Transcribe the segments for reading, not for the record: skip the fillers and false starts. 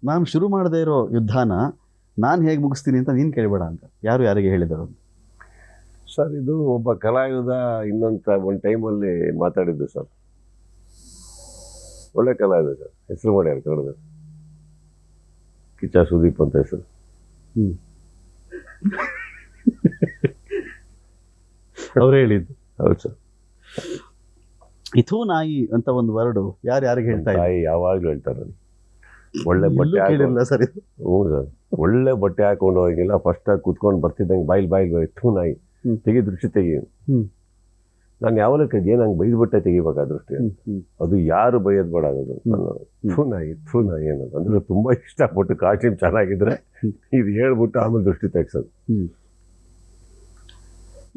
ನಾನು ಶುರು ಮಾಡದೇ ಇರೋ ಯುದ್ಧನ ನಾನು ಹೇಗೆ ಮುಗಿಸ್ತೀನಿ ಅಂತ ನೀನು ಕೇಳಬೇಡ ಅಂತ ಯಾರು ಯಾರಿಗೆ ಹೇಳಿದರು? ಸರ್ ಇದು ಒಬ್ಬ ಕಲಾವಿದ ಒಂದು ಟೈಮಲ್ಲಿ ಮಾತಾಡಿದ್ದು ಸರ್. ಒಳ್ಳೆ ಕಲಾವಿದ ಸರ್, ಹೆಸರು ಮಾಡ್ಯಾರ ಕನ್ನಡದಲ್ಲಿ, ಕಿಚ್ಚ ಸುದೀಪ್ ಅಂತ ಹೆಸರು. ಅವರೇ ಹೇಳಿದ್ದು. ಹೌದು ಸರ್. ಇಥೂ ನಾಯಿ ಅಂತ ಒಂದು ವರ್ಡು ಯಾರಿಗೆ ಹೇಳ್ತಾ ಇದ್ದಾರೆ? ತಾಯಿ ಯಾವಾಗಲೂ ಹೇಳ್ತಾರೆ ನನಗೆ. ಒಳ್ಳೆ ಬಟ್ಟೆ ಕೇಳಿರಲಿಲ್ಲ ಸರ್ ಇದು. ಹ್ಞೂ ಸರ್, ಒಳ್ಳೆ ಬಟ್ಟೆ ಹಾಕೊಂಡು ಹೋಗಿಲ್ಲ, ಫಸ್ಟಾಗಿ ಕುತ್ಕೊಂಡು ಬರ್ತಿದ್ದಂಗೆ ಬಾಯಿಲ್ ಥೂ ನಾಯಿ ತೆಗಿ, ದೃಷ್ಟಿ ತೆಗಿ. ನಾನು ಯಾವಾಗ ಕೇಳಿದೆ, ನಂಗೆ ಬೈದು ಬಟ್ಟೆ ತೆಗಿಬೇಕಾ ದೃಷ್ಟಿ? ಅದು ಯಾರು ಬೈಯೋದು ಬೇಡ, ಅದು ಥೂ ನಾಯಿ ಅನ್ನೋದು. ಅಂದ್ರೆ ತುಂಬಾ ಇಷ್ಟಪಟ್ಟು ಕಾಸ್ಟ್ಯೂಮ್ ಚೆನ್ನಾಗಿದ್ರೆ ಇದು ಹೇಳ್ಬಿಟ್ಟು ಆಮೇಲೆ ದೃಷ್ಟಿ ತೆಗ್ಸೋದು.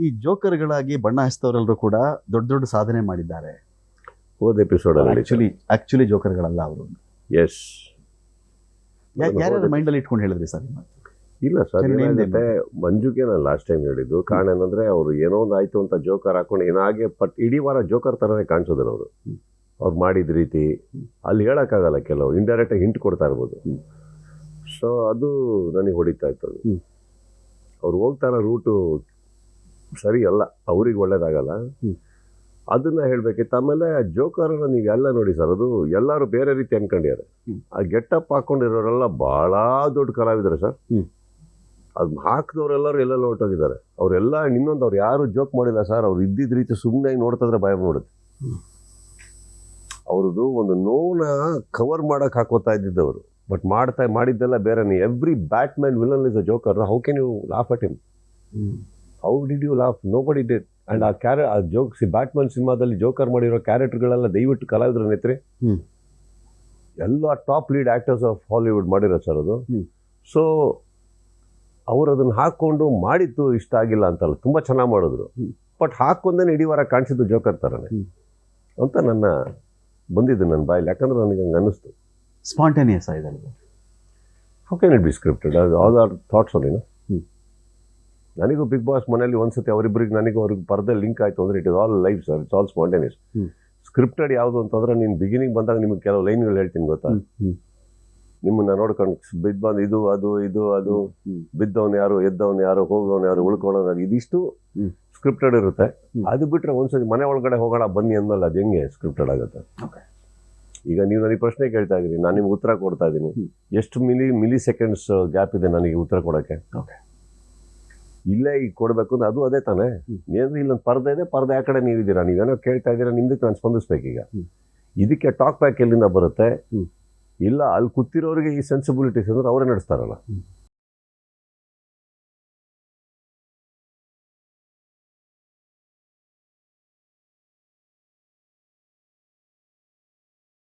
ಈ ಜೋಕರ್ಗಳಾಗಿ ಬಣ್ಣ ಹಚ್ಚಿದವರೆಲ್ಲರೂ ಕೂಡ ದೊಡ್ಡ ದೊಡ್ಡ ಸಾಧನೆ ಮಾಡಿದ್ದಾರೆ. ಹೋದ ಎಪಿಸೋಡಲ್ಲಿ ಆಕ್ಚುಲಿ ಜೋಕರ್ಗಳಲ್ಲ ಅವರು. ಎಸ್, ಯಾರ್ಯಾರು ಮೈಂಡಲ್ಲಿ ಇಟ್ಕೊಂಡು ಹೇಳಿದ್ರಿ ಸರ್? ಇಲ್ಲ ಸರ್, ಏನಾಗುತ್ತೆ, ಮಂಜುಗೆ ನಾನು ಲಾಸ್ಟ್ ಟೈಮ್ ಹೇಳಿದ್ದು. ಕಾರಣ ಏನಂದ್ರೆ ಅವರು ಏನೋ ಒಂದು ಆಯ್ತು ಅಂತ ಜೋಕರ್ ಹಾಕೊಂಡು ಏನಾಗೆ ಇಡೀ ವಾರ ಜೋಕರ್ ಥರನೇ ಕಾಣಿಸೋದ್ರು ಅವರು. ಅವ್ರು ಮಾಡಿದ ರೀತಿ ಅಲ್ಲಿ ಹೇಳೋಕ್ಕಾಗಲ್ಲ, ಕೆಲವು ಇಂಡೈರೆಕ್ಟಾಗಿ ಹಿಂಟ್ ಕೊಡ್ತಾ ಇರ್ಬೋದು. ಸೊ ಅದು ನನಗೆ ಹೊಡಿತಾ ಇತ್ತು. ಅದು ಅವ್ರು ಹೋಗ್ತಾರ ರೂಟು ಸರಿ ಅಲ್ಲ, ಅವ್ರಿಗೆ ಒಳ್ಳೇದಾಗಲ್ಲ. ಅದನ್ನ ಹೇಳ್ಬೇಕಿತ್ತು. ಆಮೇಲೆ ಜೋಕರ್ನ ನೀವು ಎಲ್ಲ ನೋಡಿ ಸರ್, ಅದು ಎಲ್ಲರೂ ಬೇರೆ ರೀತಿ ಅನ್ಕೊಂಡಿದ್ದಾರೆ. ಆ ಗೆಟಪ್ ಹಾಕೊಂಡಿರೋರೆಲ್ಲ ಬಹಳ ದೊಡ್ಡ ಕಲಾವಿದ್ದಾರೆ ಸರ್. ಅದು ಹಾಕಿದವರೆಲ್ಲರೂ ಎಲ್ಲೆಲ್ಲ ಹೊರಟೋಗಿದ್ದಾರೆ. ಅವರೆಲ್ಲ ಇನ್ನೊಂದು, ಅವ್ರು ಯಾರು ಜೋಕ್ ಮಾಡಿಲ್ಲ ಸರ್. ಅವ್ರು ಇದ್ದಿದ್ದ ರೀತಿ ಸುಮ್ಮನೆ ನೋಡ್ತಿದ್ರೆ ಭಯ ನೋಡುತ್ತೆ. ಅವ್ರದ್ದು ಒಂದು ನೋವನ್ನ ಕವರ್ ಮಾಡಕ್ಕೆ ಹಾಕೋತಾ ಇದ್ದಿದ್ದವರು, ಬಟ್ ಮಾಡಿದ್ದೆಲ್ಲ ಬೇರೆನೇ. Every Batman villain is a joker. How can you laugh at him? How did you laugh? Nobody did. And ಆ ಜೋಕ್ಸ್, ಬ್ಯಾಟ್ಮ್ಯಾನ್ ಸಿನಿಮಾದಲ್ಲಿ ಜೋಕರ್ ಮಾಡಿರೋ ಕ್ಯಾರೆಕ್ಟರ್ಗಳೆಲ್ಲ ದಯವಿಟ್ಟು ಕಲಾವಿದ್ರ ನೆತ್ರಿ ಎಲ್ಲ top lead actors of Hollywood ಮಾಡಿರೋ ಸರ್ ಅದು. ಸೊ ಅವ್ರು ಅದನ್ನು ಹಾಕ್ಕೊಂಡು ಮಾಡಿದ್ದು ಇಷ್ಟ ಆಗಿಲ್ಲ ಅಂತಲ್ಲ, ತುಂಬ ಚೆನ್ನಾಗಿ ಮಾಡಿದ್ರು. ಬಟ್ ಹಾಕೊಂಡೇ ಇಡೀ ವಾರ ಕಾಣಿಸಿದ್ದು ಜೋಕರ್ ಥರನೇ ಅಂತ ಬಂದಿದ್ದು ನನ್ನ ಬಾಯಲ್ಲಿ. ಯಾಕಂದ್ರೆ ನನಗೆ ಹಂಗೆ ಅನ್ನಿಸ್ತು. ಸ್ಪಾಂಟೇನಿಯಸ್ ಆಗಿದೆ. How can it be scripted? All are thoughts own. ನನಗೂ ಬಿಗ್ ಬಾಸ್ ಮನೆಯಲ್ಲಿ ಒಂದ್ಸತಿ ಅವರಿಬ್ಬರಿಗೆ ಅವ್ರಿಗೆ ಪರದೆ ಲಿಂಕ್ ಆಯಿತು ಅಂದರೆ it is all live sir. It's all spontaneous. Scripted ಯಾವುದು ಅಂತಂದ್ರೆ, ನೀನು ಬಿಗಿನಿಂಗ್ ಬಂದಾಗ ನಿಮಗೆ ಕೆಲವು ಲೈನ್ಗಳು ಹೇಳ್ತೀನಿ ಗೊತ್ತಾ? ನಿಮ್ಮನ್ನ ನೋಡ್ಕೊಂಡು ಬಂದು ಇದು ಅದು ಬಿದ್ದವನು ಯಾರು, ಎದ್ದವನು ಯಾರು, ಹೋಗೋನು ಯಾರು, ಉಳ್ಕೊಳ್ಳೋನು ಯಾರು, ಇದಿಷ್ಟು ಸ್ಕ್ರಿಪ್ಟೆಡ್ ಇರುತ್ತೆ. ಅದು ಬಿಟ್ಟರೆ ಒಂದ್ಸತಿ ಮನೆ ಒಳಗಡೆ ಹೋಗೋಣ ಬನ್ನಿ ಅಂದಮೇಲೆ ಅದು ಹೆಂಗೆ ಸ್ಕ್ರಿಪ್ಟೆಡ್ ಆಗುತ್ತೆ? ಈಗ ನೀವು ನನಗೆ ಪ್ರಶ್ನೆ ಕೇಳ್ತಾ ಇದ್ದೀರಿ, ನಾನು ನಿಮ್ಗೆ ಉತ್ತರ ಕೊಡ್ತಾ ಇದ್ದೀನಿ. ಎಷ್ಟು ಮಿಲಿ ಸೆಕೆಂಡ್ಸ್ ಗ್ಯಾಪ್ ಇದೆ ನನಗೆ ಉತ್ತರ ಕೊಡೋಕ್ಕೆ? ಇಲ್ಲೇ ಈಗ ಕೊಡಬೇಕು ಅಂದ್ರೆ ಅದು ಅದೇ ತಾನೇ. ಏನಾದ್ರೆ ಇಲ್ಲೊಂದು ಪರದೆ ಇದೆ, ಪರದೆ ಆ ಕಡೆ ನೀವಿದ್ದೀರಾ, ನೀವೇನೋ ಕೇಳ್ತಾ ಇದ್ದೀರಾ, ನಿಮ್ದಕ್ಕೆ ನಾನು ಸ್ಪಂದಿಸ್ಬೇಕೀಗ. ಇದಕ್ಕೆ ಟಾಕ್ ಬ್ಯಾಕ್ ಎಲ್ಲಿಂದ ಬರುತ್ತೆ? ಇಲ್ಲ, ಅಲ್ಲಿ ಕೂತಿರೋರಿಗೆ ಈ ಸೆನ್ಸಿಬಿಲಿಟೀಸ್ ಅಂದ್ರೆ ಅವರೇ ನಡೆಸ್ತಾರಲ್ಲ.